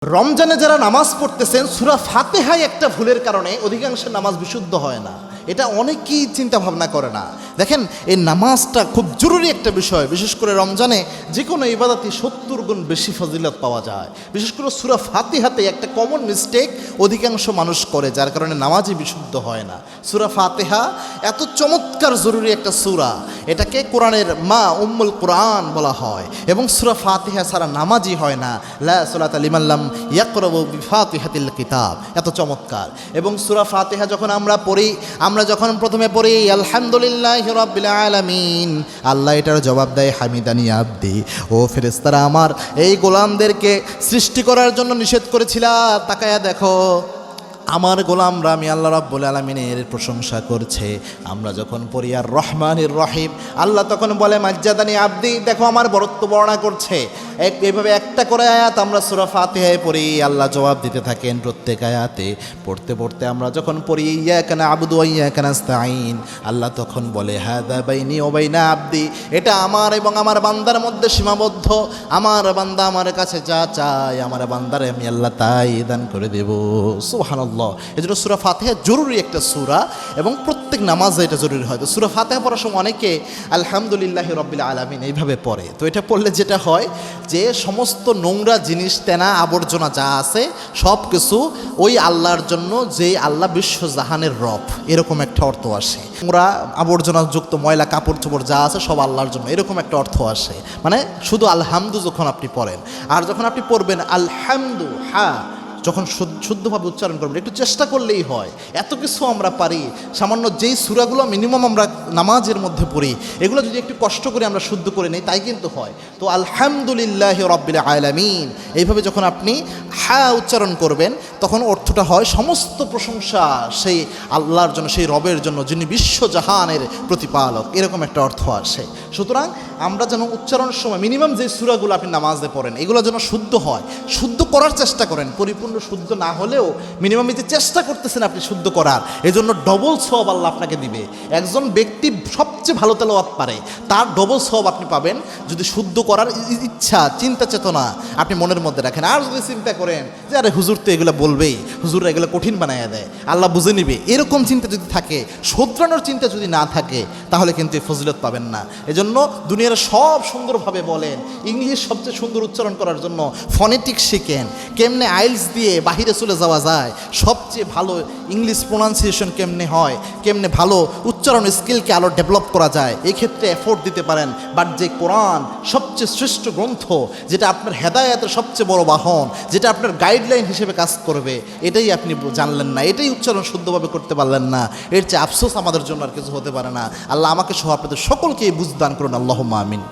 রমজানে যারা নামাজ পড়তেছেন সূরা ফাতিহায় একটা ভুলের কারণে অধিকাংশ নামাজ বিশুদ্ধ হয় না। এটা অনেকেই চিন্তা ভাবনা করে না। দেখেন, এই নামাজটা খুব জরুরি একটা বিষয়। বিশেষ করে রমজানে যে কোনো ইবাদতই 70 গুণ বেশি ফজিলত পাওয়া যায়। বিশেষ করে সূরা ফাতিহাতে একটা কমন মিস্টেক অধিকাংশ মানুষ করে, যার কারণে নামাজই বিশুদ্ধ হয় না। সূরা ফাতিহা এত চমৎকার জরুরি একটা সূরা, এটাকে কোরআনের মা উম্মুল কোরআন বলা হয়। এবং সূরা ফাতিহা ছাড়া নামাজই হয় না। লা সালাতা লিমান লাম ইয়াকরাউ বিফাতিহাতিল কিতাব, এত চমৎকার। এবং সূরা ফাতিহা যখন আমরা পড়ি, আমরা যখন প্রথমে পড়ি আলহামদুলিল্লাহি রাব্বিল আলামিন, আল্লাহ এটার জবাব দেয় হামিদানি আবদি। ও ফেরেশতারা, আমার এই গোলামদেরকে সৃষ্টি করার জন্য নিষেধ করেছিলা, তাকায়া দেখো আমার গোলামরা আমি আল্লাহ রাব্বুল আলামিনের প্রশংসা করছে। আমরা যখন পড়ি আর রহমানির রহিম, আল্লাহ তখন বলে মাজ্জাদানি আবদি, দেখো আমার বরত্ব বর্ণনা করছে। এইভাবে একটা করে আয়াত আমরা সূরা ফাতিহায় পড়ি, আল্লাহ জবাব দিতে থাকেন প্রত্যেক আয়াতে। পড়তে পড়তে আমরা যখন পড়ি ইয়াকা না'বুদু ওয়া ইয়াকা নাস্তাঈন, আল্লাহ তখন বলে হাযা বাইনি ওয়া বাইনা আবদি, এটা আমার এবং আমার বান্দার মধ্যে সীমাবদ্ধ। আমার বান্দা আমার কাছে যা চায়, আমার বান্দারে আমি আল্লাহ তাই দান করে দেব। সুবহানাল্লাহ। এজন্য সূরা ফাতিহা জরুরি একটা সূরা এবং প্রত্যেক নামাজে এটা জরুরি হয়। তো সূরা ফাতিহা পড়ার সময় অনেকে আলহামদুলিল্লাহি রাব্বিল আলামিন এইভাবে পড়ে। তো এটা পড়লে যেটা হয় যে সমস্ত নোংরা জিনিস, তেনা আবর্জনা যা আছে সব কিছু ওই আল্লাহর জন্য, যে আল্লাহ বিশ্বজাহানের রব, এরকম একটা অর্থ আসে। নোংরা আবর্জনাযুক্ত ময়লা কাপড় চোপড় যা আছে সব আল্লাহর জন্য, এরকম একটা অর্থ আসে। মানে শুধু আলহামদু যখন আপনি পড়েন, আর যখন আপনি পড়বেন আলহামদু হা, যখন শুদ্ধভাবে উচ্চারণ করবেন, একটু চেষ্টা করলেই হয়। এত কিছু আমরা পারি, সামান্য যেই সূরাগুলো মিনিমাম আমরা নামাজের মধ্যে পড়ি, এগুলো যদি একটু কষ্ট করে আমরা শুদ্ধ করে নিই তাই কিন্তু হয়। তো আলহামদুলিল্লাহি রাব্বিল আলামিন এইভাবে যখন আপনি হা উচ্চারণ করবেন, তখন অর্থটা হয় সমস্ত প্রশংসা সেই আল্লাহর জন্য, সেই রবের জন্য যিনি বিশ্বজাহানের প্রতিপালক, এরকম একটা অর্থ আসে। সুতরাং আমরা যেন উচ্চারণের সময় মিনিমাম যে সূরাগুলো আপনি নামাজে পড়েন এগুলো যেন শুদ্ধ হয়, শুদ্ধ করার চেষ্টা করেন। পরিপূর্ণ শুদ্ধ না হলেও মিনিমাম যে চেষ্টা করতেছেন আপনি শুদ্ধ করার, এজন্য ডবল সওয়াব আল্লাহ আপনাকে দিবে। একজন ব্যক্তি সবচেয়ে ভালো তেলাওয়াত পারে, তার ডবল সওয়াব আপনি পাবেন যদি শুদ্ধ করার ইচ্ছা, চিন্তা চেতনা আপনি মনের মধ্যে রাখেন। আর যদি চিন্তা করেন যে আরে হুজুর তো এগুলো বলবেই, হুজুর এগুলো কঠিন বানাইয়া দেয়, আল্লাহ বুঝে নিবে, এরকম চিন্তা যদি থাকে, শোধরানোর চিন্তা যদি না থাকে, তাহলে কিন্তু এই ফজিলত পাবেন না। এজন্য দুনিয়ার সব সুন্দরভাবে বলেন, ইংলিশ সবচেয়ে সুন্দর উচ্চারণ করার জন্য ফনেটিক্স শিখেন, কেমনে আইলস দিয়ে বাহিরে চলে যাওয়া যায়, সবচেয়ে ভালো ইংলিশ প্রোনাউন্সিয়েশন কেমনে হয়, কেমনে ভালো উচ্চারণ স্কিলকে আরও ডেভেলপ করা যায়, এই ক্ষেত্রে এফোর্ট দিতে পারেন। বাট যে কোরআন সবচেয়ে শ্রেষ্ঠ গ্রন্থ, যেটা আপনার হেদায়েতের সবচেয়ে বড় বাহন, যেটা আপনার গাইডলাইন হিসেবে কাজ করবে, এটাই আপনি জানলেন না, এটাই উচ্চারণ শুদ্ধভাবে করতে পারলেন না, এর চেয়ে আফসোস আমাদের জন্য আর কিছু হতে পারে না। আল্লাহ আমাকে সহ আপনাদের সকলকে বুঝদান করুন। আল্লাহুম্মা আমিন।